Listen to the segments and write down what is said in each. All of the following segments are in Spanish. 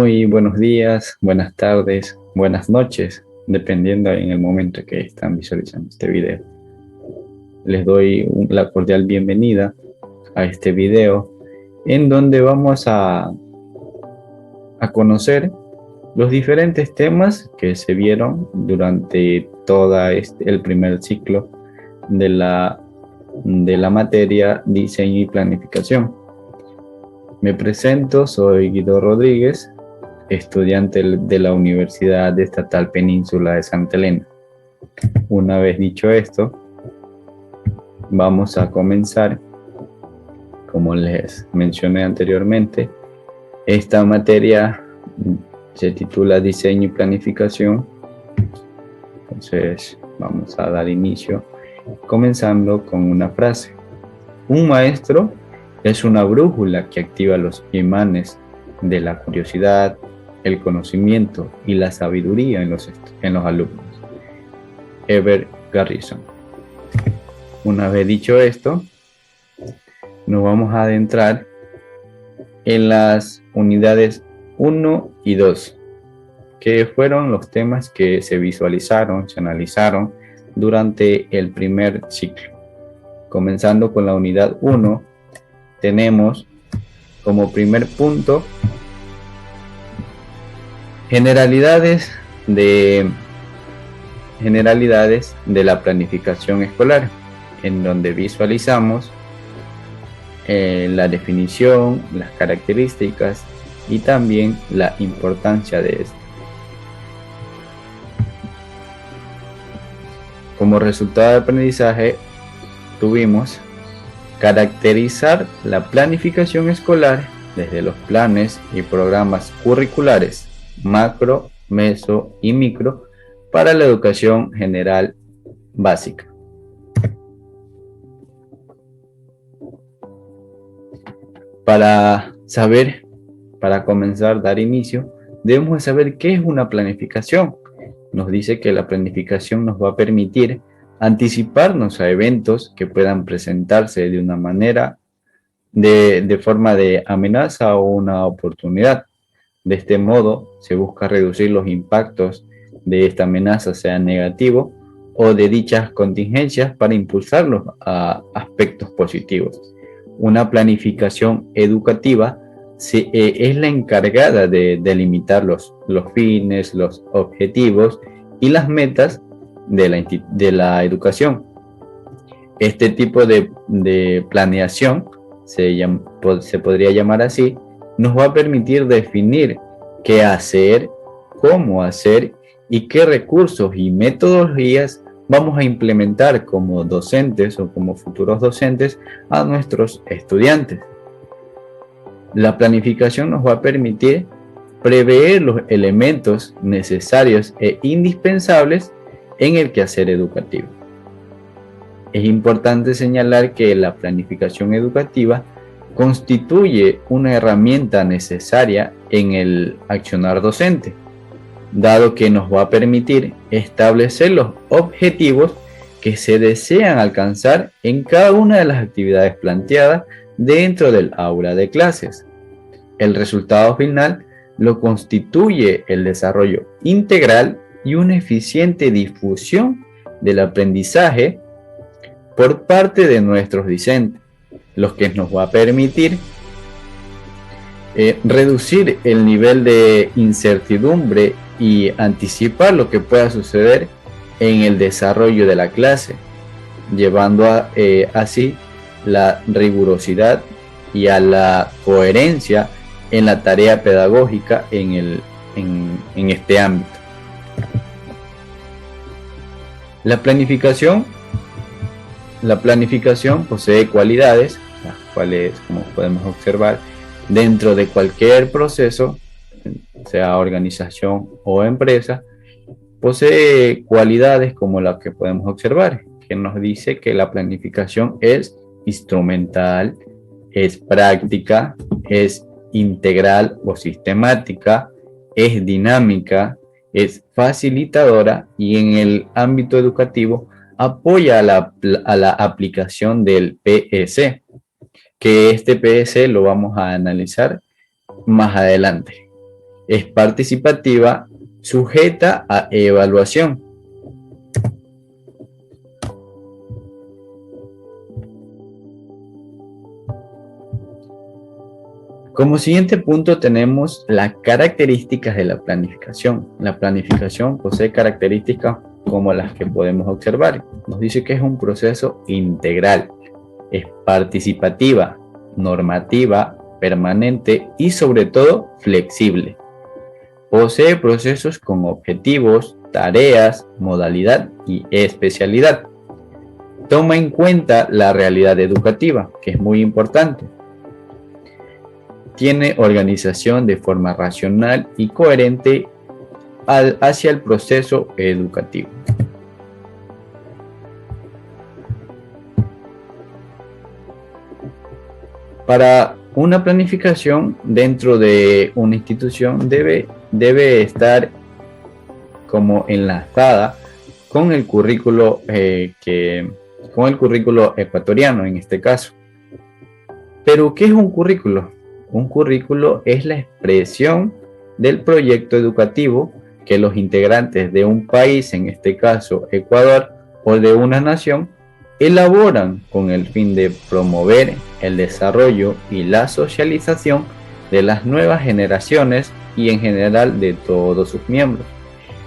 Muy buenos días, buenas tardes, buenas noches, dependiendo en el momento que están visualizando este video. Les doy la cordial bienvenida a este video en donde vamos a conocer los diferentes temas que se vieron durante todo el primer ciclo de la materia Diseño y Planificación. Me presento, soy Guido Rodríguez, estudiante de la Universidad Estatal Península de Santa Elena. Una vez dicho esto, vamos a comenzar. Como les mencioné anteriormente, esta materia se titula Diseño y Planificación. Entonces vamos a dar inicio comenzando con una frase. Un maestro es una brújula que activa los imanes de la curiosidad, el conocimiento y la sabiduría en los alumnos. Ever Garrison. Una vez dicho esto, nos vamos a adentrar en las unidades 1 y 2, que fueron los temas que se visualizaron, se analizaron durante el primer ciclo. Comenzando con la unidad 1, tenemos como primer punto generalidades de la planificación escolar, en donde visualizamos la definición, las características y también la importancia de esto. Como resultado de aprendizaje, tuvimos caracterizar la planificación escolar desde los planes y programas curriculares macro, meso y micro para la educación general básica. Para comenzar a dar inicio, debemos saber qué es una planificación. Nos dice que la planificación nos va a permitir anticiparnos a eventos que puedan presentarse de una manera, de forma de amenaza o una oportunidad. De este modo, se busca reducir los impactos de esta amenaza, sea negativo o de dichas contingencias, para impulsarlos a aspectos positivos. Una planificación educativa es la encargada de delimitar los fines, los objetivos y las metas de la educación. Este tipo de planeación, se podría llamar así, nos va a permitir definir qué hacer, cómo hacer y qué recursos y metodologías vamos a implementar como docentes o como futuros docentes a nuestros estudiantes. La planificación nos va a permitir prever los elementos necesarios e indispensables en el quehacer educativo. Es importante señalar que la planificación educativa constituye una herramienta necesaria en el accionar docente, dado que nos va a permitir establecer los objetivos que se desean alcanzar en cada una de las actividades planteadas dentro del aula de clases. El resultado final lo constituye el desarrollo integral y una eficiente difusión del aprendizaje por parte de nuestros discentes, lo que nos va a permitir reducir el nivel de incertidumbre y anticipar lo que pueda suceder en el desarrollo de la clase, llevando así la rigurosidad y a la coherencia en la tarea pedagógica en este ámbito. La planificación posee cualidades, las cuales, como podemos observar, dentro de cualquier proceso, sea organización o empresa, posee cualidades como las que podemos observar, que nos dice que la planificación es instrumental, es práctica, es integral o sistemática, es dinámica, es facilitadora y en el ámbito educativo apoya a la aplicación del PEC, que este PEC lo vamos a analizar más adelante. es participativa, sujeta a evaluación. Como siguiente punto tenemos las características de la planificación. La planificación posee características como las que podemos observar. Nos dice que es un proceso integral, es participativa, normativa, permanente y sobre todo flexible. Posee procesos con objetivos, tareas, modalidad y especialidad. Toma en cuenta la realidad educativa, que es muy importante. Tiene organización de forma racional y coherente hacia el proceso educativo. Para una planificación dentro de una institución debe estar como enlazada con el currículo con el currículo ecuatoriano en este caso. Pero ¿qué es un currículo? Un currículo es la expresión del proyecto educativo que los integrantes de un país, en este caso Ecuador, o de una nación, elaboran con el fin de promover el desarrollo y la socialización de las nuevas generaciones y en general de todos sus miembros.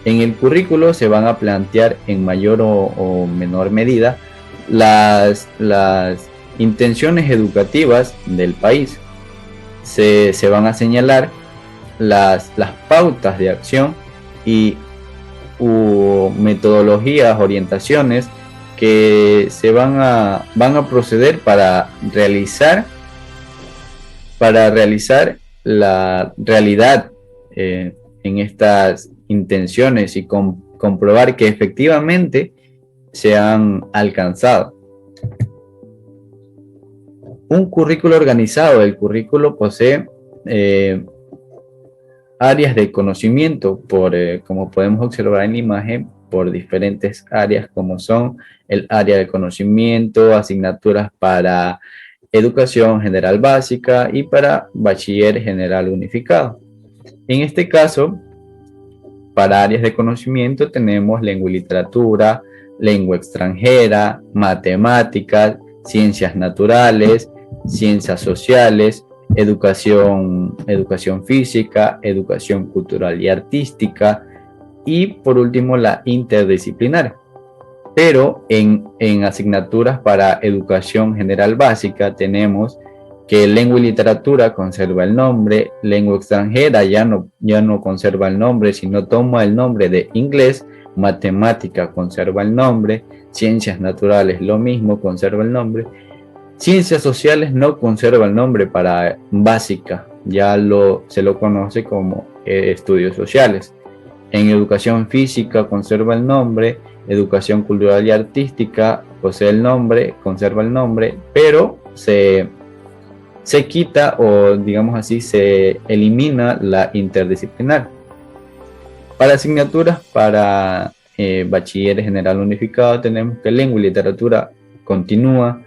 En el currículo se van a plantear en mayor o menor medida las intenciones educativas del país. Se van a señalar las pautas de acción y metodologías, orientaciones que se van a proceder para realizar la realidad en estas intenciones y comprobar que efectivamente se han alcanzado. Un currículo organizado. El currículo posee áreas de conocimiento, como podemos observar en la imagen, por diferentes áreas como son el área de conocimiento, asignaturas para educación general básica y para bachiller general unificado. En este caso, para áreas de conocimiento tenemos lengua y literatura, lengua extranjera, matemáticas, ciencias naturales, ciencias sociales, educación física, educación cultural y artística y por último la interdisciplinar. Pero en asignaturas para educación general básica tenemos que lengua y literatura conserva el nombre, lengua extranjera ya no conserva el nombre, sino toma el nombre de inglés, matemática conserva el nombre, ciencias naturales lo mismo, conserva el nombre, ciencias sociales no conserva el nombre para básica, ya se lo conoce como estudios sociales. En educación física conserva el nombre, educación cultural y artística posee el nombre, conserva el nombre, pero se quita o digamos así se elimina la interdisciplinar. Para asignaturas para bachiller general unificado tenemos que lengua y literatura continúa,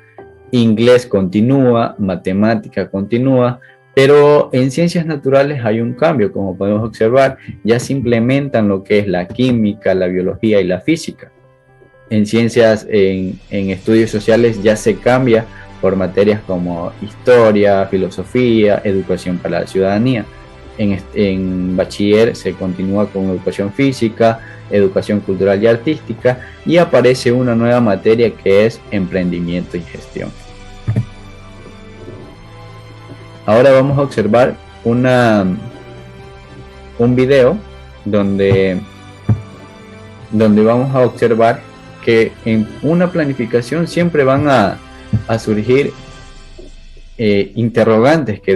inglés continúa, matemática continúa, pero en ciencias naturales hay un cambio, como podemos observar, ya se implementan lo que es la química, la biología y la física. En ciencias, en estudios sociales ya se cambia por materias como historia, filosofía, educación para la ciudadanía. En bachiller se continúa con educación física, educación cultural y artística y aparece una nueva materia que es emprendimiento y gestión. Ahora vamos a observar un video donde vamos a observar que en una planificación siempre van a surgir interrogantes que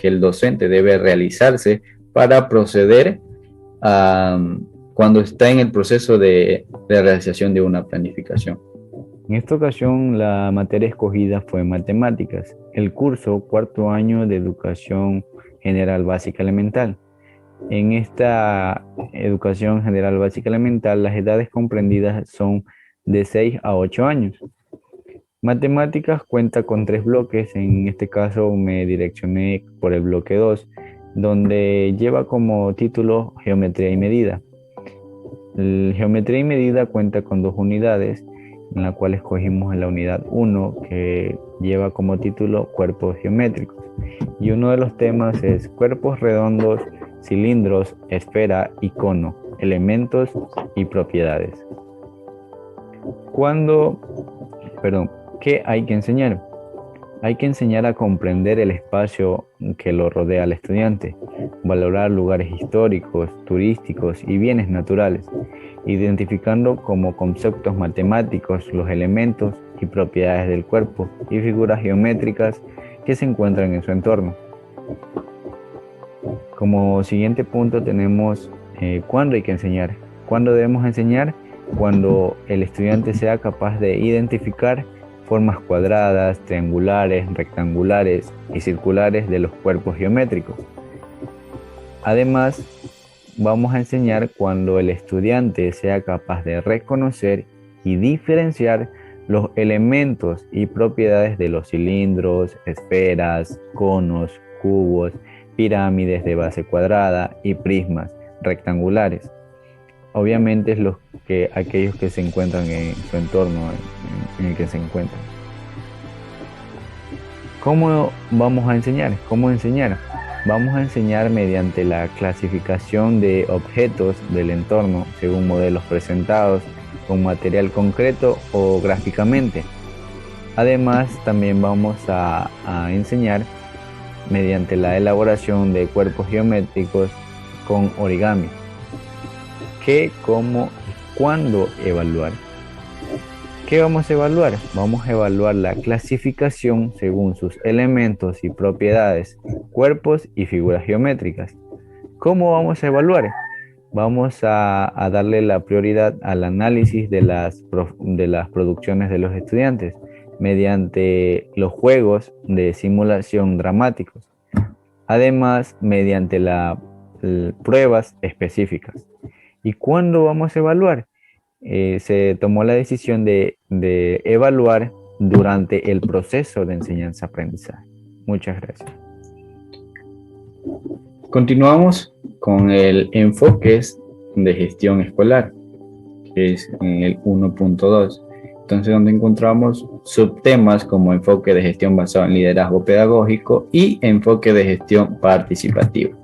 el docente debe realizarse para proceder cuando está en el proceso de realización de una planificación. En esta ocasión la materia escogida fue matemáticas, el curso cuarto año de educación general básica elemental. En esta educación general básica elemental las edades comprendidas son de 6 a 8 años. Matemáticas cuenta con 3 bloques, en este caso me direccioné por el bloque 2, donde lleva como título Geometría y Medida. El Geometría y Medida cuenta con 2 unidades, en la cual escogimos la unidad 1, que lleva como título Cuerpos Geométricos. Y uno de los temas es cuerpos redondos, cilindros, esfera y cono, elementos y propiedades. ¿Qué hay que enseñar? Hay que enseñar a comprender el espacio que lo rodea al estudiante, valorar lugares históricos, turísticos y bienes naturales, identificando como conceptos matemáticos los elementos y propiedades del cuerpo y figuras geométricas que se encuentran en su entorno. Como siguiente punto tenemos ¿cuándo hay que enseñar? ¿Cuándo debemos enseñar? Cuando el estudiante sea capaz de identificar formas cuadradas, triangulares, rectangulares y circulares de los cuerpos geométricos. Además, vamos a enseñar cuando el estudiante sea capaz de reconocer y diferenciar los elementos y propiedades de los cilindros, esferas, conos, cubos, pirámides de base cuadrada y prismas rectangulares. Obviamente aquellos que se encuentran en su entorno en el que se encuentran. ¿Cómo vamos a enseñar? ¿Cómo enseñar? Vamos a enseñar mediante la clasificación de objetos del entorno según modelos presentados con material concreto o gráficamente. Además, también vamos a enseñar mediante la elaboración de cuerpos geométricos con origami. ¿Qué, cómo y cuándo evaluar? ¿Qué vamos a evaluar? Vamos a evaluar la clasificación según sus elementos y propiedades, cuerpos y figuras geométricas. ¿Cómo vamos a evaluar? Vamos a darle la prioridad al análisis de las producciones de los estudiantes mediante los juegos de simulación dramáticos. Además, mediante las pruebas específicas. ¿Y cuándo vamos a evaluar? Se tomó la decisión de evaluar durante el proceso de enseñanza-aprendizaje. Muchas gracias. Continuamos con el enfoques de gestión escolar, que es en el 1.2. Entonces, donde encontramos subtemas como enfoque de gestión basado en liderazgo pedagógico y enfoque de gestión participativa.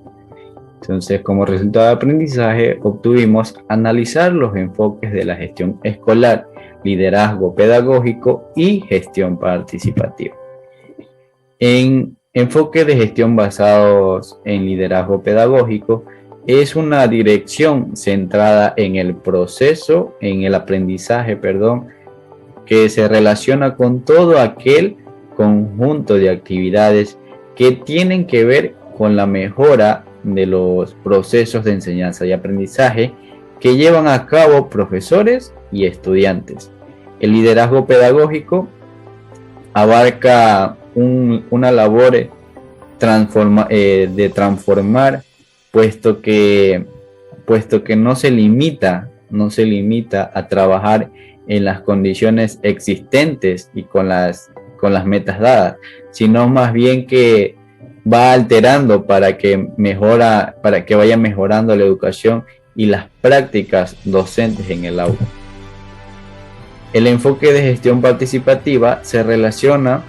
Entonces, como resultado de aprendizaje, obtuvimos analizar los enfoques de la gestión escolar, liderazgo pedagógico y gestión participativa. En enfoque de gestión basados en liderazgo pedagógico, es una dirección centrada en el proceso, en el aprendizaje, que se relaciona con todo aquel conjunto de actividades que tienen que ver con la mejora de los procesos de enseñanza y aprendizaje que llevan a cabo profesores y estudiantes. El liderazgo pedagógico abarca una labor de transformar, puesto que no se limita a trabajar en las condiciones existentes y con las metas dadas, sino más bien que va alterando para que vaya mejorando la educación y las prácticas docentes en el aula. El enfoque de gestión participativa se relaciona,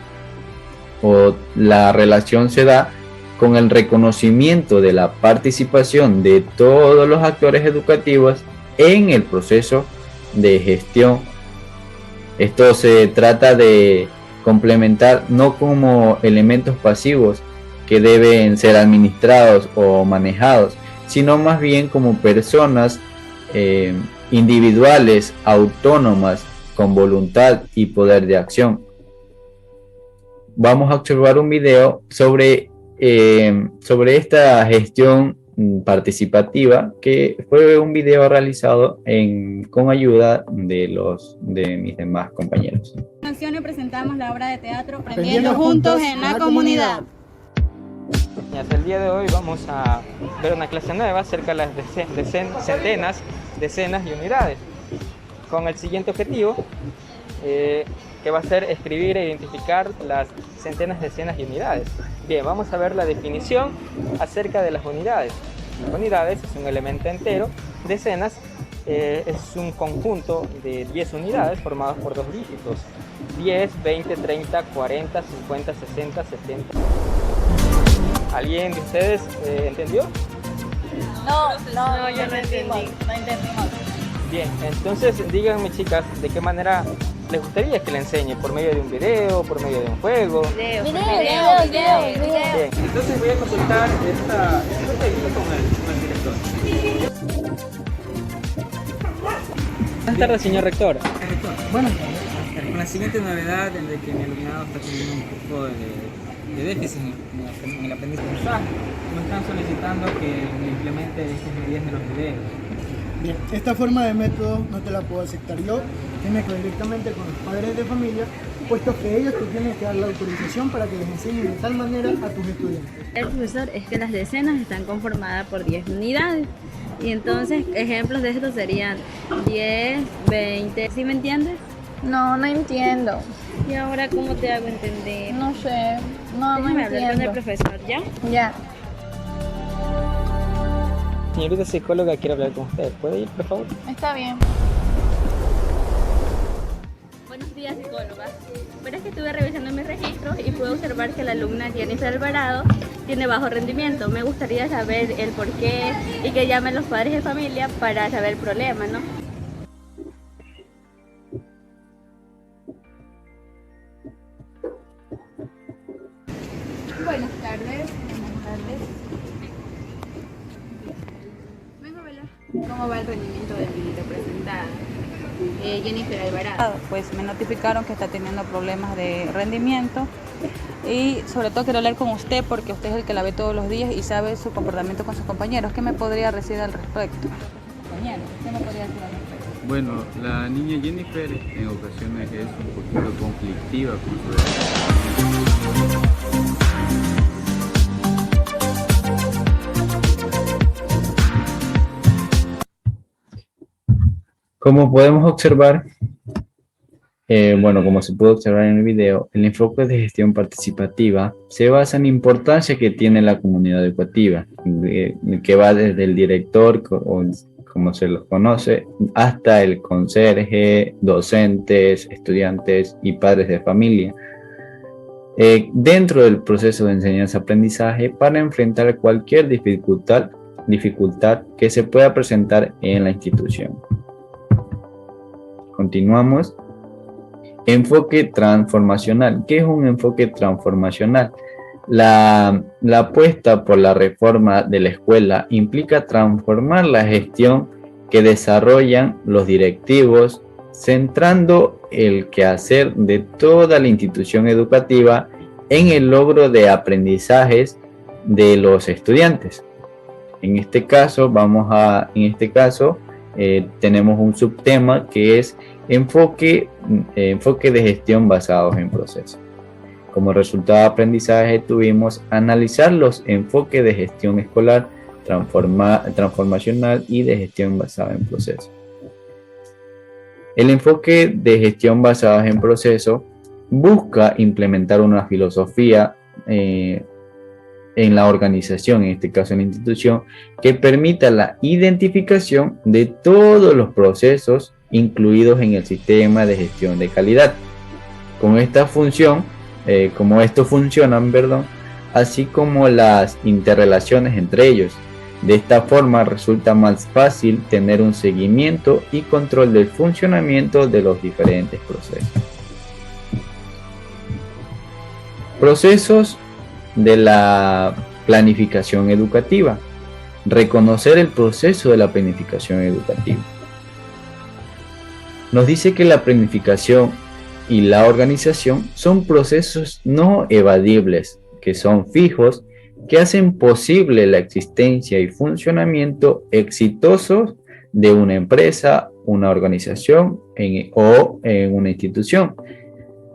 o la relación se da con el reconocimiento de la participación de todos los actores educativos en el proceso de gestión. Esto se trata de complementar no como elementos pasivos que deben ser administrados o manejados, sino más bien como personas individuales, autónomas, con voluntad y poder de acción. Vamos a observar un video sobre esta gestión participativa, que fue un video realizado con ayuda de mis demás compañeros. A continuación presentamos la obra de teatro Aprendiendo Juntos en la Comunidad. Hasta el día de hoy vamos a ver una clase nueva acerca de las centenas, decenas y unidades, con el siguiente objetivo, que va a ser escribir e identificar las centenas, decenas y unidades. Bien, vamos a ver la definición acerca de las unidades. Unidades es un elemento entero, decenas es un conjunto de 10 unidades formados por dos dígitos: 10, 20, 30, 40, 50, 60, 70. ¿Alguien de ustedes entendió? No, yo no entendí. No entendimos. Bien, entonces díganme, chicas, ¿de qué manera les gustaría que le enseñe? ¿Por medio de un video, por medio de un juego? Video. Bien, entonces voy a consultar esta entrevista con el director. Buenas tardes, señor rector. Bueno, con la siguiente novedad de que mi alumnado está teniendo un poco de déficit en el aprendizaje, me están solicitando que le implemente estas medidas de los videos. Bien, esta forma de método no te la puedo aceptar yo, tiene que ver directamente con los padres de familia, puesto que ellos te tienen que dar la autorización para que les enseñen de tal manera a tus estudiantes. El profesor, es que las decenas están conformadas por 10 unidades. Y entonces, ejemplos de esto serían 10, 20, ¿sí me entiendes? No entiendo. ¿Y ahora cómo te hago entender? No sé. No Déjame hablar con el entiendo. profesor, ¿ya? Ya. Señorita psicóloga, quiero hablar con usted. ¿Puede ir, por favor? Está bien. Buenos días, psicóloga. Pero es que estuve revisando mis registros y pude observar que la alumna Jennifer Alvarado tiene bajo rendimiento. Me gustaría saber el por qué y que llamen los padres de familia para saber el problema, ¿no? Buenas tardes. Vengo a ver cómo va el rendimiento de mi representada, Jennifer Alvarado. Pues me notificaron que está teniendo problemas de rendimiento y sobre todo quiero hablar con usted porque usted es el que la ve todos los días y sabe su comportamiento con sus compañeros. ¿Qué me podría decir al respecto? Compañero, ¿qué me podría decir al respecto? Bueno, la niña Jennifer en ocasiones es un poquito conflictiva con su Como podemos observar, como se puede observar en el video, el enfoque de gestión participativa se basa en la importancia que tiene la comunidad educativa, que va desde el director, como se los conoce, hasta el conserje, docentes, estudiantes y padres de familia, dentro del proceso de enseñanza-aprendizaje para enfrentar cualquier dificultad que se pueda presentar en la institución. Continuamos. Enfoque transformacional. ¿Qué es un enfoque transformacional? La apuesta por la reforma de la escuela implica transformar la gestión que desarrollan los directivos, centrando el quehacer de toda la institución educativa en el logro de aprendizajes de los estudiantes. En este caso, tenemos un subtema que es enfoque de gestión basados en procesos. Como resultado de aprendizaje tuvimos analizar los enfoques de gestión escolar, transformacional y de gestión basada en procesos. El enfoque de gestión basada en procesos busca implementar una filosofía en la organización, en este caso en la institución, que permita la identificación de todos los procesos incluidos en el sistema de gestión de calidad. Como estos funcionan, así como las interrelaciones entre ellos. De esta forma resulta más fácil tener un seguimiento y control del funcionamiento de los diferentes procesos. Procesos de la planificación educativa. Reconocer el proceso de la planificación educativa. Nos dice que la planificación y la organización son procesos no evadibles, que son fijos, que hacen posible la existencia y funcionamiento exitosos de una empresa, una organización o en una institución.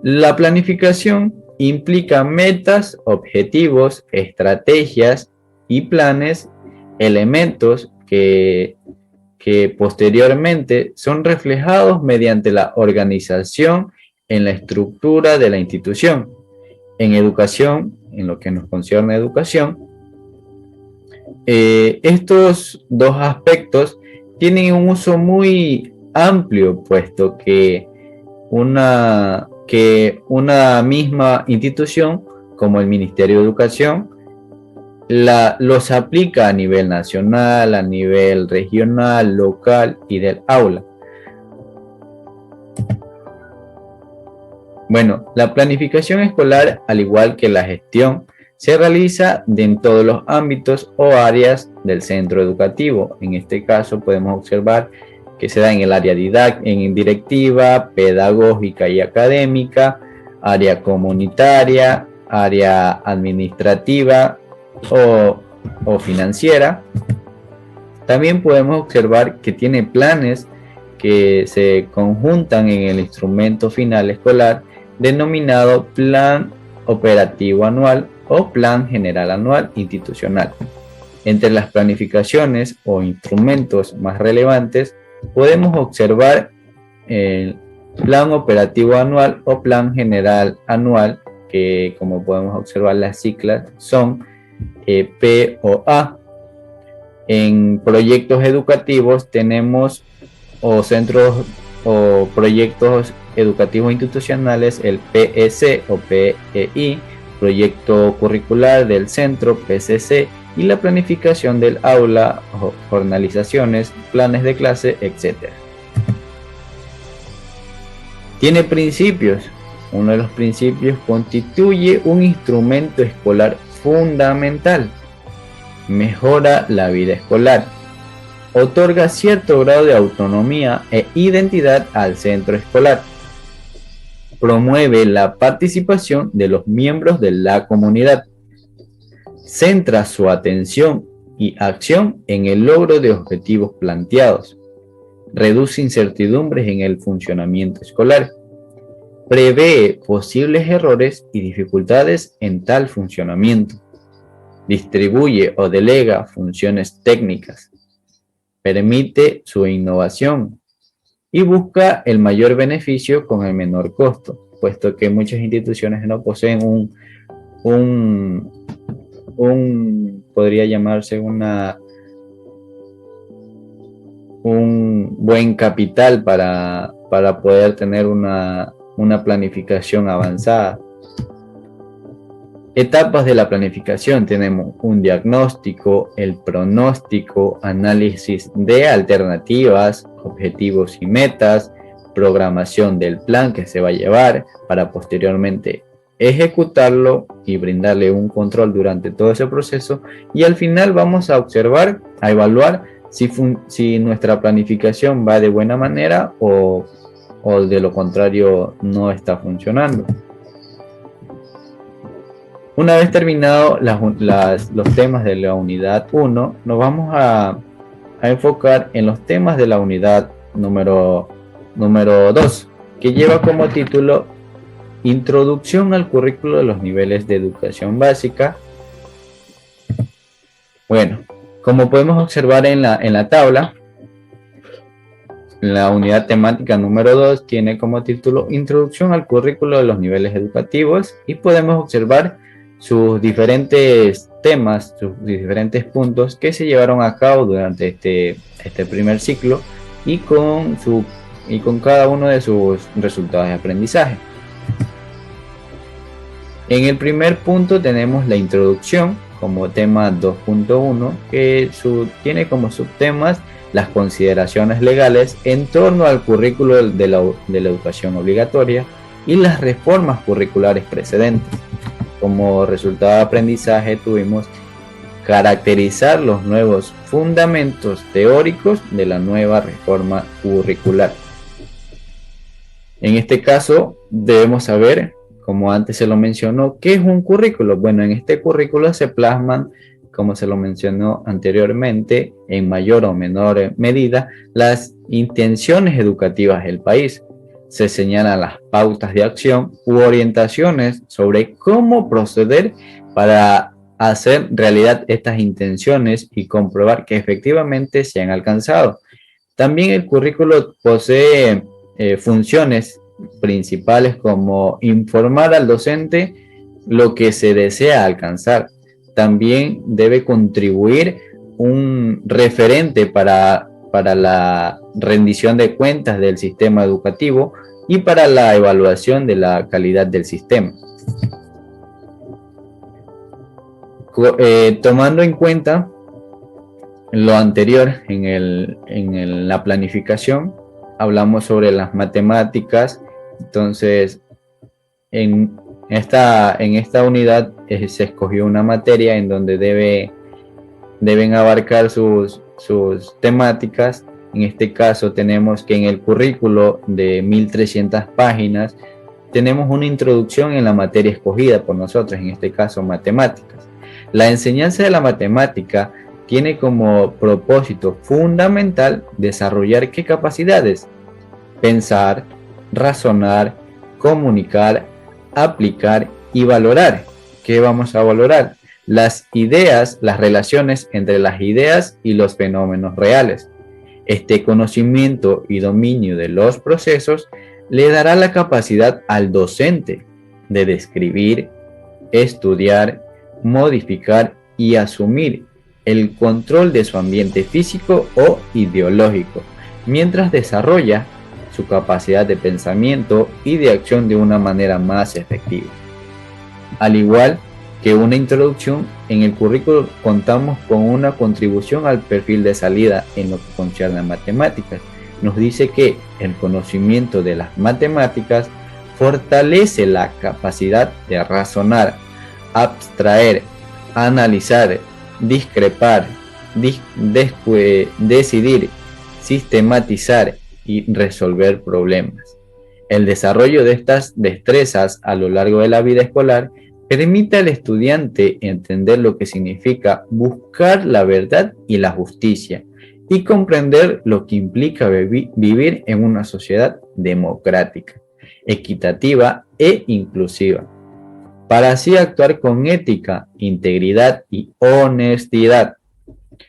La planificación implica metas, objetivos, estrategias y planes, elementos que posteriormente son reflejados mediante la organización en la estructura de la institución. En educación, en lo que nos concierne a educación, estos dos aspectos tienen un uso muy amplio, puesto que una misma institución como el Ministerio de Educación los aplica a nivel nacional, a nivel regional, local y del aula. Bueno, la planificación escolar, al igual que la gestión, se realiza en todos los ámbitos o áreas del centro educativo. En este caso podemos observar que se da en el área en directiva, pedagógica y académica, área comunitaria, área administrativa o financiera. También podemos observar que tiene planes que se conjuntan en el instrumento final escolar denominado Plan Operativo Anual o Plan General Anual Institucional. Entre las planificaciones o instrumentos más relevantes podemos observar el Plan Operativo Anual o Plan General Anual, que como podemos observar las siglas son POA. En proyectos educativos tenemos centros o proyectos educativos institucionales, el PEC o PEI, proyecto curricular del centro, PCC, y la planificación del aula, jornalizaciones, planes de clase, etc. Tiene principios. Uno de los principios: constituye un instrumento escolar fundamental, mejora la vida escolar, otorga cierto grado de autonomía e identidad al centro escolar, promueve la participación de los miembros de la comunidad, centra su atención y acción en el logro de objetivos planteados, reduce incertidumbres en el funcionamiento escolar, prevé posibles errores y dificultades en tal funcionamiento, distribuye o delega funciones técnicas, permite su innovación y busca el mayor beneficio con el menor costo, puesto que muchas instituciones no poseen podría llamarse un buen capital para poder tener una planificación avanzada. Etapas de la planificación: tenemos un diagnóstico, el pronóstico, análisis de alternativas, objetivos y metas, programación del plan que se va a llevar para posteriormente ejecutarlo y brindarle un control durante todo ese proceso, y al final vamos a evaluar si nuestra planificación va de buena manera o de lo contrario no está funcionando. Una vez terminados los temas de la unidad 1, nos vamos a enfocar en los temas de la unidad número 2, que lleva como título Introducción al currículo de los niveles de educación básica. Bueno, como podemos observar en la tabla, la unidad temática número 2 tiene como título Introducción al currículo de los niveles educativos, y podemos observar sus diferentes temas, sus diferentes puntos que se llevaron a cabo durante este primer ciclo y con cada uno de sus resultados de aprendizaje. En el primer punto tenemos la introducción como tema 2.1, que tiene como subtemas las consideraciones legales en torno al currículo de la educación obligatoria y las reformas curriculares precedentes. Como resultado de aprendizaje tuvimos caracterizar los nuevos fundamentos teóricos de la nueva reforma curricular. En este caso debemos saber, como antes se lo mencionó, ¿qué es un currículo? Bueno, en este currículo se plasman, como se lo mencionó anteriormente, en mayor o menor medida, las intenciones educativas del país. Se señalan las pautas de acción u orientaciones sobre cómo proceder para hacer realidad estas intenciones y comprobar que efectivamente se han alcanzado. También el currículo posee funciones principales como informar al docente lo que se desea alcanzar. También debe contribuir un referente para la rendición de cuentas del sistema educativo y para la evaluación de la calidad del sistema. Tomando en cuenta lo anterior en la planificación, hablamos sobre las matemáticas. Entonces, en esta unidad se escogió una materia en donde deben abarcar sus temáticas. En este caso tenemos que en el currículo de 1300 páginas tenemos una introducción en la materia escogida por nosotros, en este caso matemáticas. La enseñanza de la matemática tiene como propósito fundamental desarrollar ¿qué capacidades? Pensar, razonar, comunicar, aplicar y valorar. ¿Qué vamos a valorar? Las ideas, las relaciones entre las ideas y los fenómenos reales. Este conocimiento y dominio de los procesos le dará la capacidad al docente de describir, estudiar, modificar y asumir el control de su ambiente físico o ideológico, mientras desarrolla su capacidad de pensamiento y de acción de una manera más efectiva. Al igual que una introducción, en el currículo contamos con una contribución al perfil de salida en lo que concierne a matemáticas. Nos dice que el conocimiento de las matemáticas fortalece la capacidad de razonar, abstraer, analizar, discrepar, decidir, sistematizar y resolver problemas. El desarrollo de estas destrezas a lo largo de la vida escolar permite al estudiante entender lo que significa buscar la verdad y la justicia y comprender lo que implica vivir en una sociedad democrática, equitativa e inclusiva, para así actuar con ética, integridad y honestidad.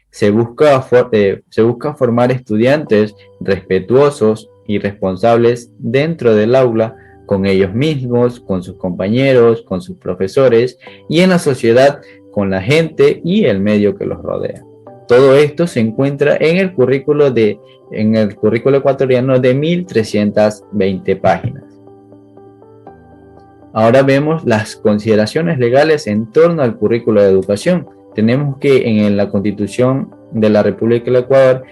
Se busca formar estudiantes respetuosos y responsables dentro del aula, con ellos mismos, con sus compañeros, con sus profesores y en la sociedad, con la gente y el medio que los rodea. Todo esto se encuentra en el currículo ecuatoriano de 1320 páginas. Ahora vemos las consideraciones legales en torno al currículo de educación. Tenemos que en la Constitución de la República del Ecuador,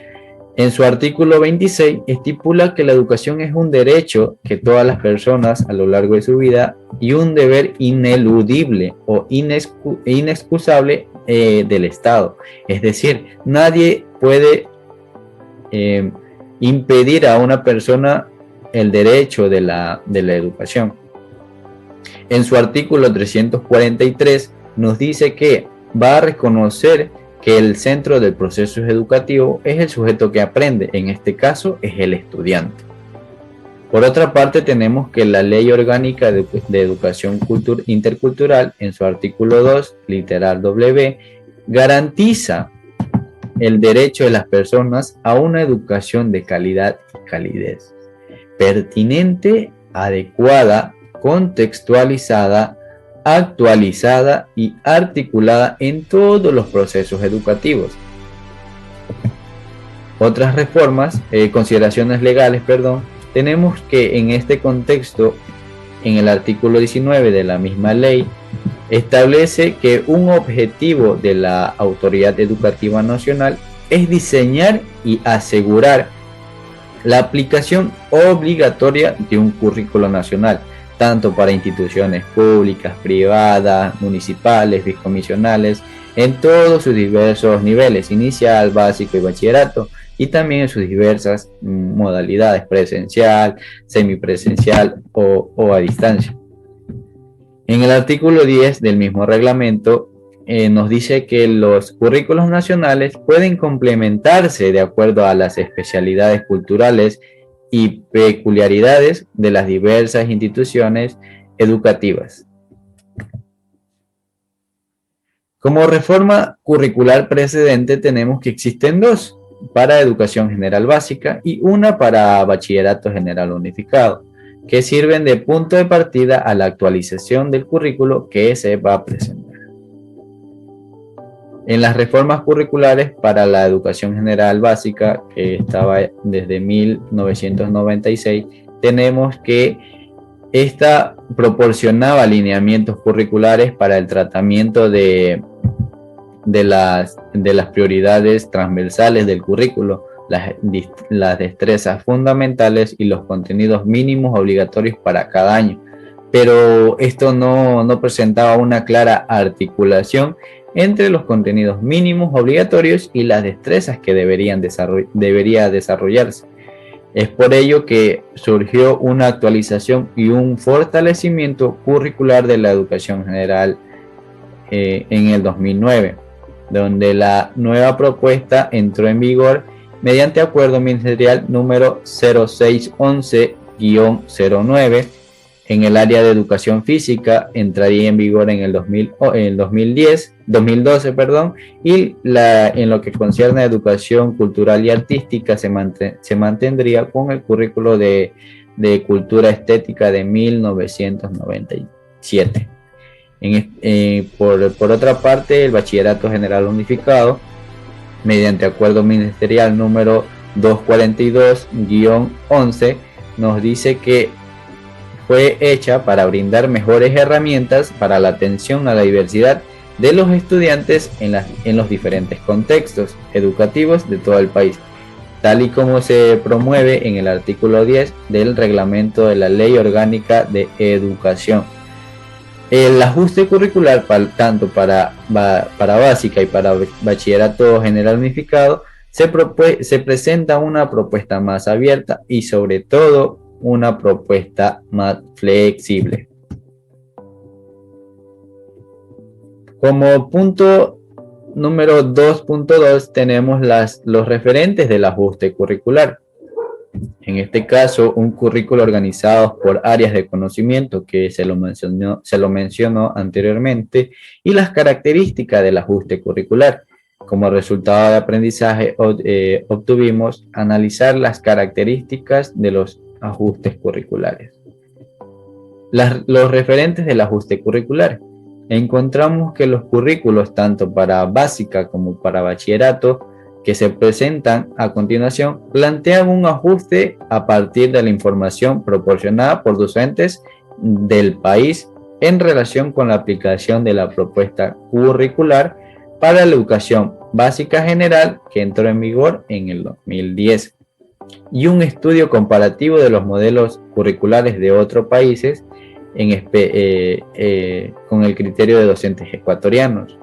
en su artículo 26, estipula que la educación es un derecho que todas las personas a lo largo de su vida y un deber ineludible o inexcusable del Estado. Es decir, nadie puede impedir a una persona el derecho de la educación. En su artículo 343 nos dice que va a reconocer que el centro del proceso educativo es el sujeto que aprende, en este caso es el estudiante. Por otra parte, tenemos que la Ley Orgánica de Educación Intercultural, en su artículo 2, literal W, garantiza el derecho de las personas a una educación de calidad y calidez, pertinente, adecuada, contextualizada, actualizada y articulada en todos los procesos educativos. Otras consideraciones legales, tenemos que en este contexto, en el artículo 19 de la misma ley, establece que un objetivo de la Autoridad Educativa Nacional es diseñar y asegurar la aplicación obligatoria de un currículo nacional, tanto para instituciones públicas, privadas, municipales, biscomisionales, en todos sus diversos niveles, inicial, básico y bachillerato, y también en sus diversas modalidades, presencial, semipresencial o a distancia. En el artículo 10 del mismo reglamento nos dice que los currículos nacionales pueden complementarse de acuerdo a las especialidades culturales y peculiaridades de las diversas instituciones educativas. Como reforma curricular precedente tenemos que existen dos, para educación general básica y una para bachillerato general unificado. que sirven de punto de partida a la actualización del currículo que se va a presentar. En las reformas curriculares para la educación general básica, que estaba desde 1996, tenemos que esta proporcionaba lineamientos curriculares para el tratamiento de las prioridades transversales del currículo, las destrezas fundamentales y los contenidos mínimos obligatorios para cada año. Pero esto no presentaba una clara articulación entre los contenidos mínimos obligatorios y las destrezas que debería desarrollarse. Es por ello que surgió una actualización y un fortalecimiento curricular de la educación general en el 2009, donde la nueva propuesta entró en vigor mediante acuerdo ministerial número 0611-09. En el área de educación física entraría en vigor en el 2012, y en lo que concierne a educación cultural y artística se mantendría con el currículo de cultura estética de 1997. Por otra parte, el bachillerato general unificado, mediante acuerdo ministerial número 242-11, nos dice que fue hecha para brindar mejores herramientas para la atención a la diversidad de los estudiantes en los diferentes contextos educativos de todo el país, tal y como se promueve en el artículo 10 del reglamento de la Ley Orgánica de Educación. El ajuste curricular, tanto para básica y para bachillerato general unificado, se presenta una propuesta más abierta y sobre todo una propuesta más flexible. Como punto número 2.2 tenemos los referentes del ajuste curricular. En este caso, un currículo organizado por áreas de conocimiento que se lo mencionó anteriormente, y las características del ajuste curricular. Como resultado de aprendizaje obtuvimos analizar las características de los ajustes curriculares. Los referentes del ajuste curricular. Encontramos que los currículos, tanto para básica como para bachillerato, que se presentan a continuación, plantean un ajuste a partir de la información proporcionada por docentes del país en relación con la aplicación de la propuesta curricular para la educación básica general, que entró en vigor en el 2010, y un estudio comparativo de los modelos curriculares de otros países con el criterio de docentes ecuatorianos,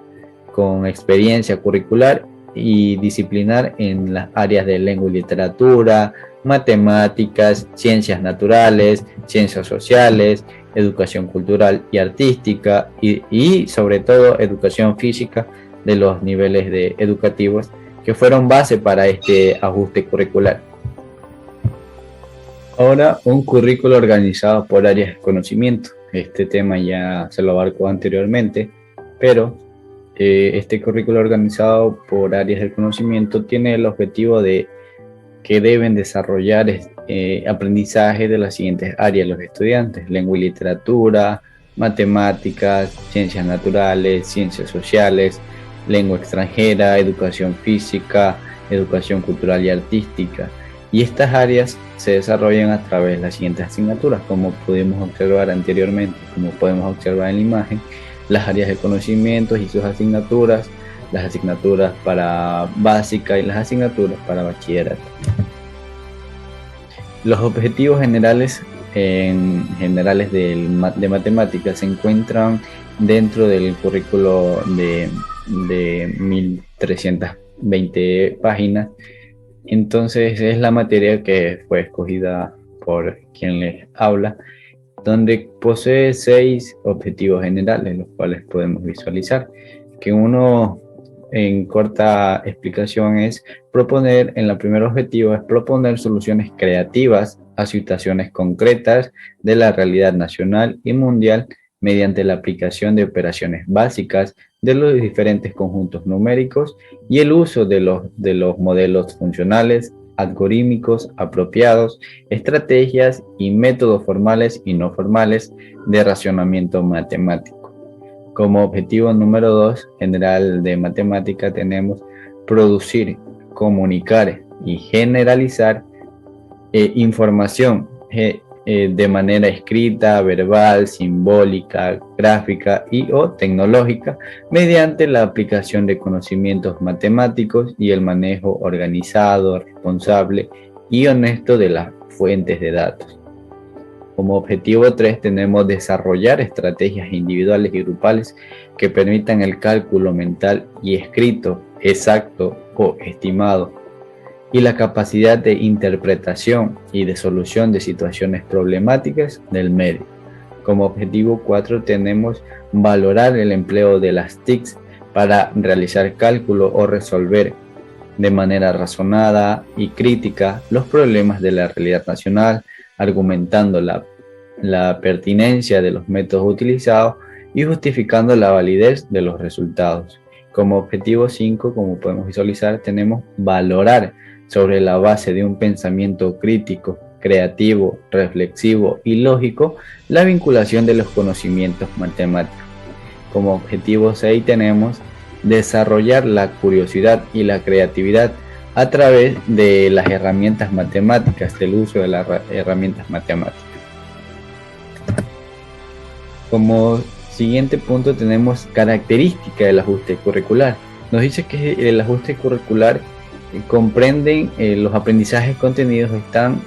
con experiencia curricular y disciplinar en las áreas de lengua y literatura, matemáticas, ciencias naturales, ciencias sociales, educación cultural y artística, y sobre todo educación física de los niveles educativos que fueron base para este ajuste curricular. Ahora, un currículo organizado por áreas de conocimiento. Este tema ya se lo abarcó anteriormente, pero este currículo organizado por áreas del conocimiento tiene el objetivo de que deben desarrollar aprendizaje de las siguientes áreas los estudiantes: lengua y literatura, matemáticas, ciencias naturales, ciencias sociales, lengua extranjera, educación física, educación cultural y artística. Y estas áreas se desarrollan a través de las siguientes asignaturas, como pudimos observar anteriormente, como podemos observar en la imagen, las áreas de conocimientos y sus asignaturas, las asignaturas para básica y las asignaturas para bachillerato. Los objetivos generales de matemáticas se encuentran dentro del currículo de 1320 páginas. Entonces es la materia que fue escogida por quien les habla, donde posee 6 objetivos generales, los cuales podemos visualizar. Que uno, en corta explicación, es proponer, en el primer objetivo es proponer soluciones creativas a situaciones concretas de la realidad nacional y mundial mediante la aplicación de operaciones básicas de los diferentes conjuntos numéricos y el uso de los modelos funcionales algorítmicos apropiados, estrategias y métodos formales y no formales de racionamiento matemático. Como objetivo número 2 general de matemática tenemos producir, comunicar y generalizar información de manera escrita, verbal, simbólica, gráfica y o tecnológica mediante la aplicación de conocimientos matemáticos y el manejo organizado, responsable y honesto de las fuentes de datos. Como objetivo 3 tenemos desarrollar estrategias individuales y grupales que permitan el cálculo mental y escrito exacto o estimado y la capacidad de interpretación y de solución de situaciones problemáticas del medio. Como objetivo 4 tenemos valorar el empleo de las TICs para realizar cálculo o resolver de manera razonada y crítica los problemas de la realidad nacional, argumentando la pertinencia de los métodos utilizados y justificando la validez de los resultados. Como objetivo 5, como podemos visualizar, tenemos valorar sobre la base de un pensamiento crítico, creativo, reflexivo y lógico la vinculación de los conocimientos matemáticos. Como objetivo 6 tenemos desarrollar la curiosidad y la creatividad a través de las herramientas matemáticas, del uso de las herramientas matemáticas. Como siguiente punto tenemos característica del ajuste curricular. Nos dice que el ajuste curricular comprenden los aprendizajes contenidos, están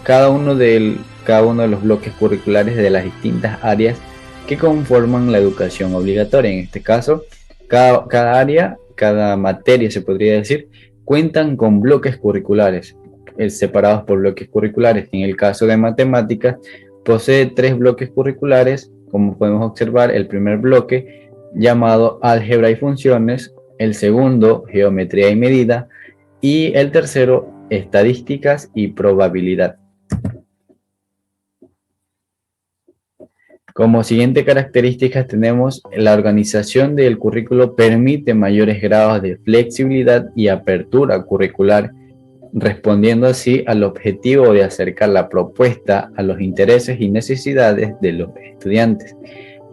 cada uno de los bloques curriculares de las distintas áreas que conforman la educación obligatoria. En este caso, cada área, cada materia se podría decir, cuentan con bloques curriculares separados por bloques curriculares. En el caso de matemáticas, posee 3 bloques curriculares, como podemos observar, el primer bloque llamado álgebra y funciones, el segundo geometría y medida, y el tercero, estadísticas y probabilidad. Como siguiente características tenemos la organización del currículo permite mayores grados de flexibilidad y apertura curricular, respondiendo así al objetivo de acercar la propuesta a los intereses y necesidades de los estudiantes,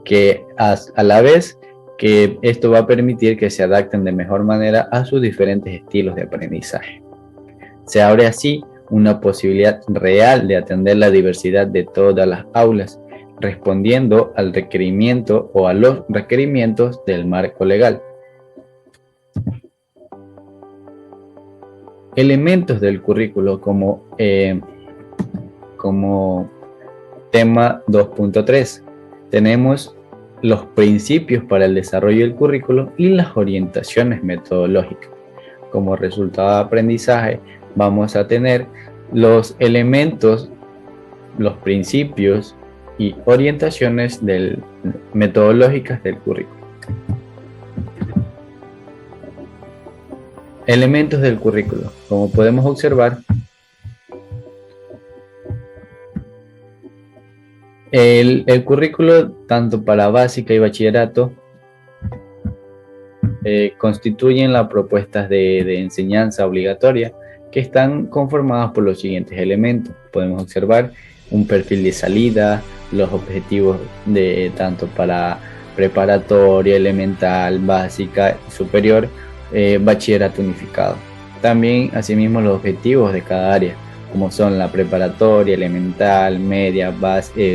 que a la vez que esto va a permitir que se adapten de mejor manera a sus diferentes estilos de aprendizaje. Se abre así una posibilidad real de atender la diversidad de todas las aulas, respondiendo al requerimiento o a los requerimientos del marco legal. Elementos del currículo como tema 2.3. Tenemos los principios para el desarrollo del currículo y las orientaciones metodológicas. Como resultado de aprendizaje vamos a tener los elementos, los principios y orientaciones metodológicas del currículo. Elementos del currículo. Como podemos observar, el currículo, tanto para básica y bachillerato, constituyen las propuestas de enseñanza obligatoria que están conformadas por los siguientes elementos. Podemos observar un perfil de salida, los objetivos de tanto para preparatoria, elemental, básica, superior, bachillerato unificado. También, asimismo, los objetivos de cada área, como son la preparatoria, elemental, media,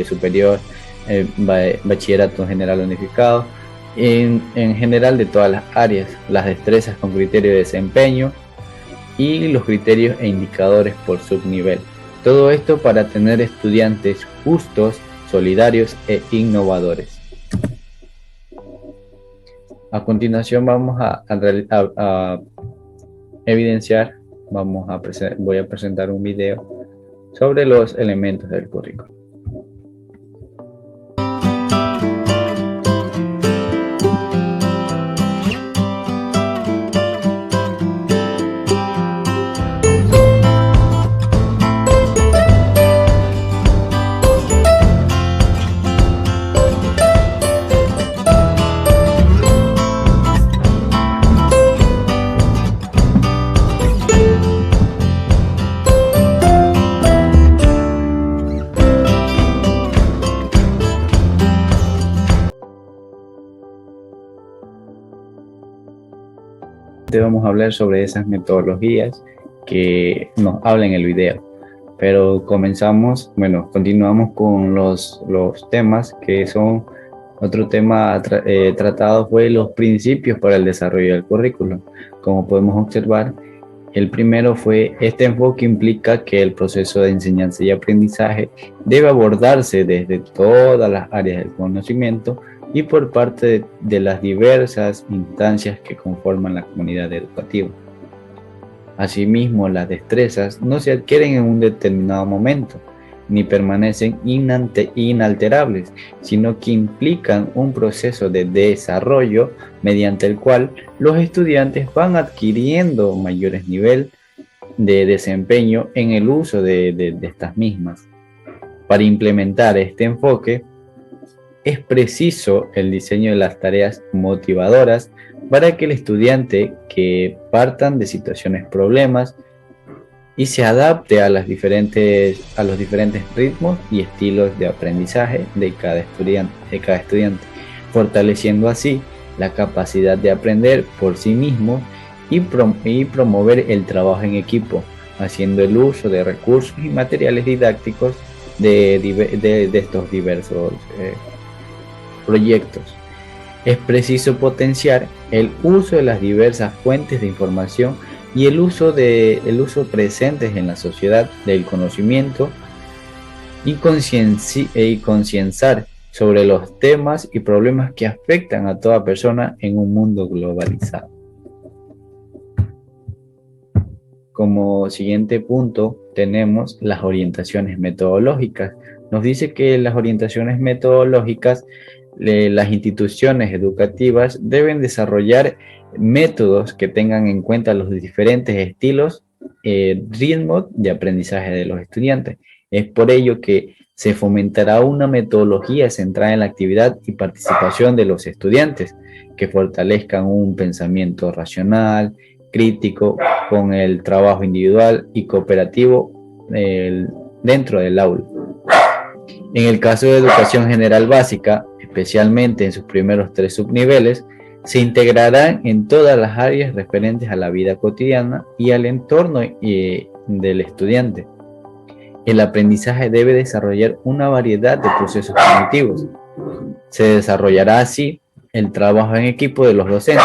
superior, bachillerato general unificado, en general de todas las áreas, las destrezas con criterio de desempeño y los criterios e indicadores por subnivel. Todo esto para tener estudiantes justos, solidarios e innovadores. A continuación vamos a evidenciar, voy a presentar un video sobre los elementos del currículo. adelante vamos a hablar sobre esas metodologías que nos habla en el video. Pero continuamos con los temas que son, otro tema tratado fue los principios para el desarrollo del currículum. Como podemos observar, el primero fue: este enfoque implica que el proceso de enseñanza y aprendizaje debe abordarse desde todas las áreas del conocimiento y por parte de las diversas instancias que conforman la comunidad educativa. Asimismo, las destrezas no se adquieren en un determinado momento, ni permanecen inalterables, sino que implican un proceso de desarrollo mediante el cual los estudiantes van adquiriendo mayores niveles de desempeño en el uso de estas mismas. Para implementar este enfoque, es preciso el diseño de las tareas motivadoras para que el estudiante que partan de situaciones problemas y se adapte a los diferentes ritmos y estilos de aprendizaje de cada estudiante, fortaleciendo así la capacidad de aprender por sí mismo y promover el trabajo en equipo, haciendo el uso de recursos y materiales didácticos de estos diversos proyectos. Es preciso potenciar el uso de las diversas fuentes de información y el uso presentes en la sociedad del conocimiento y concienciar sobre los temas y problemas que afectan a toda persona en un mundo globalizado. Como siguiente punto tenemos las orientaciones metodológicas. Nos dice que las orientaciones metodológicas, las instituciones educativas deben desarrollar métodos que tengan en cuenta los diferentes estilos, ritmos de aprendizaje de los estudiantes. Es por ello que se fomentará una metodología centrada en la actividad y participación de los estudiantes, que fortalezcan un pensamiento racional, crítico, con el trabajo individual y cooperativo dentro del aula. En el caso de educación general básica, especialmente en sus primeros 3 subniveles, se integrarán en todas las áreas referentes a la vida cotidiana y al entorno del estudiante. El aprendizaje debe desarrollar una variedad de procesos cognitivos. Se desarrollará así el trabajo en equipo de los docentes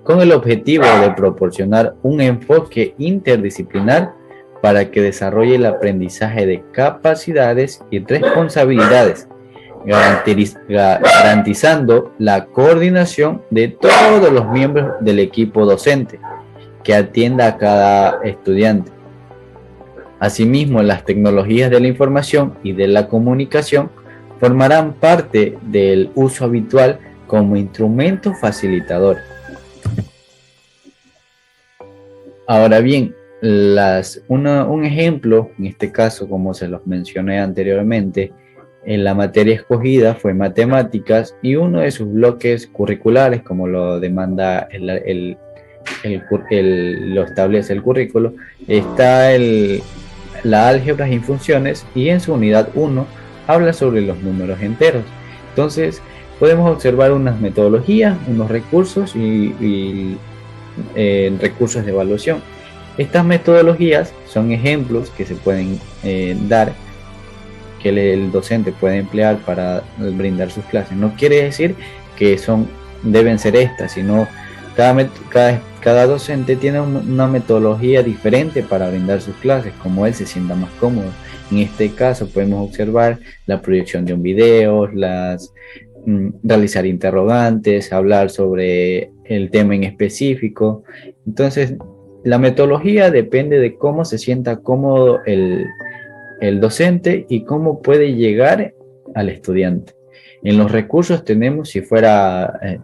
con el objetivo de proporcionar un enfoque interdisciplinar para que desarrolle el aprendizaje de capacidades y responsabilidades, garantizando la coordinación de todos los miembros del equipo docente que atienda a cada estudiante. Asimismo, las tecnologías de la información y de la comunicación formarán parte del uso habitual como instrumento facilitador. Ahora bien, un ejemplo, en este caso, como se los mencioné anteriormente, en la materia escogida fue matemáticas y uno de sus bloques curriculares, como lo demanda lo establece el currículo, está la álgebra y funciones, y en su unidad 1 habla sobre los números enteros. Entonces podemos observar unas metodologías, unos recursos y recursos de evaluación. Estas metodologías son ejemplos que se pueden dar, que el docente puede emplear para brindar sus clases. No quiere decir que deben ser estas, sino cada docente tiene una metodología diferente para brindar sus clases, como él se sienta más cómodo. En este caso podemos observar la proyección de un video, realizar interrogantes, hablar sobre el tema en específico. Entonces, la metodología depende de cómo se sienta cómodo el docente y cómo puede llegar al estudiante. En los recursos tenemos, si fuera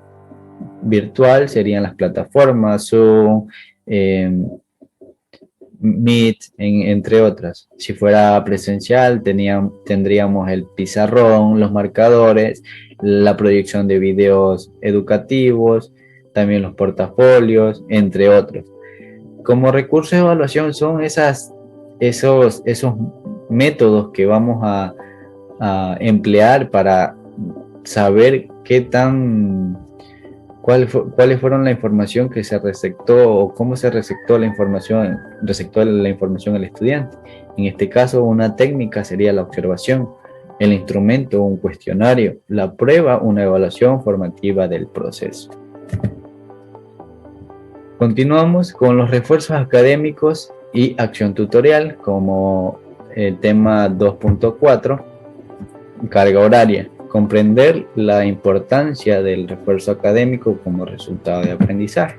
virtual, serían las plataformas Zoom, Meet, entre otras. Si fuera presencial, tendríamos el pizarrón, los marcadores, la proyección de videos educativos, también los portafolios, entre otros. Como recursos de evaluación son esos métodos que vamos a emplear para saber ¿Cuáles fueron la información que se receptó o cómo se receptó la información al estudiante? En este caso, una técnica sería la observación, el instrumento, un cuestionario, la prueba, una evaluación formativa del proceso. Continuamos con los refuerzos académicos y acción tutorial como el tema 2.4, carga horaria. Comprender la importancia del refuerzo académico como resultado de aprendizaje.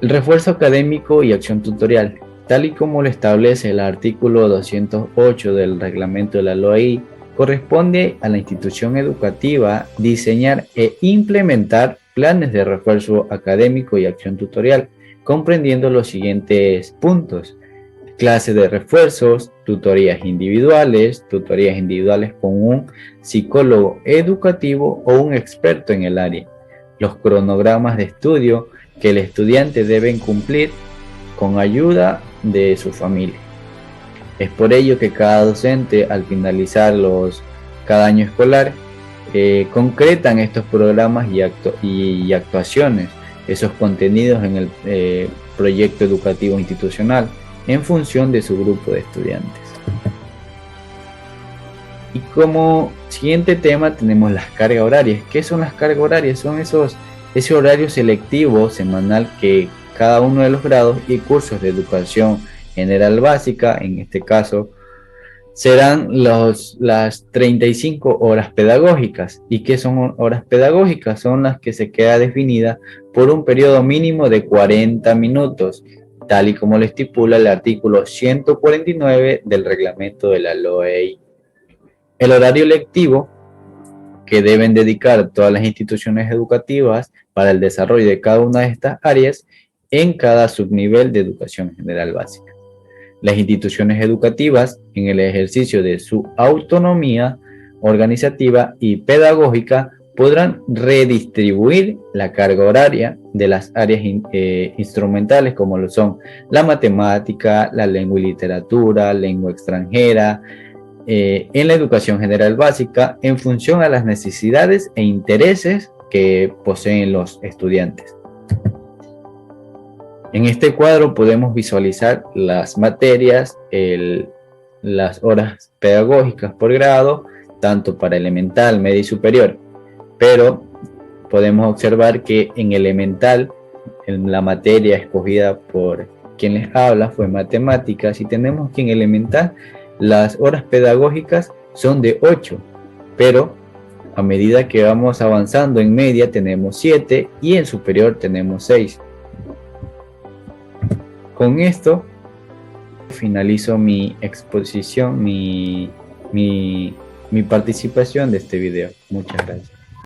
El refuerzo académico y acción tutorial, tal y como lo establece el artículo 208 del reglamento de la LOEI, corresponde a la institución educativa diseñar e implementar planes de refuerzo académico y acción tutorial, comprendiendo los siguientes puntos: clases de refuerzos, tutorías individuales con un psicólogo educativo o un experto en el área, los cronogramas de estudio que el estudiante debe cumplir con ayuda de su familia. Es por ello que cada docente, al finalizar cada año escolar, concretan estos programas y actuaciones, esos contenidos en el proyecto educativo institucional, en función de su grupo de estudiantes. Y como siguiente tema tenemos las cargas horarias. ¿Qué son las cargas horarias? Son ese horario selectivo semanal que cada uno de los grados y cursos de educación general básica, en este caso, serán las 35 horas pedagógicas. ¿Y qué son horas pedagógicas? Son las que se queda definida por un periodo mínimo de 40 minutos, tal y como lo estipula el artículo 149 del reglamento de la LOEI. El horario lectivo que deben dedicar todas las instituciones educativas para el desarrollo de cada una de estas áreas en cada subnivel de educación general básica. Las instituciones educativas, en el ejercicio de su autonomía organizativa y pedagógica, podrán redistribuir la carga horaria de las áreas instrumentales como lo son la matemática, la lengua y literatura, lengua extranjera, en la educación general básica en función a las necesidades e intereses que poseen los estudiantes. En este cuadro podemos visualizar las materias, las horas pedagógicas por grado, tanto para elemental, media y superior. Pero podemos observar que en elemental, en la materia escogida por quien les habla fue matemáticas, y tenemos que en elemental las horas pedagógicas son de 8, pero a medida que vamos avanzando en media tenemos 7 y en superior tenemos 6. Con esto finalizo mi exposición, mi participación de este video. Muchas gracias.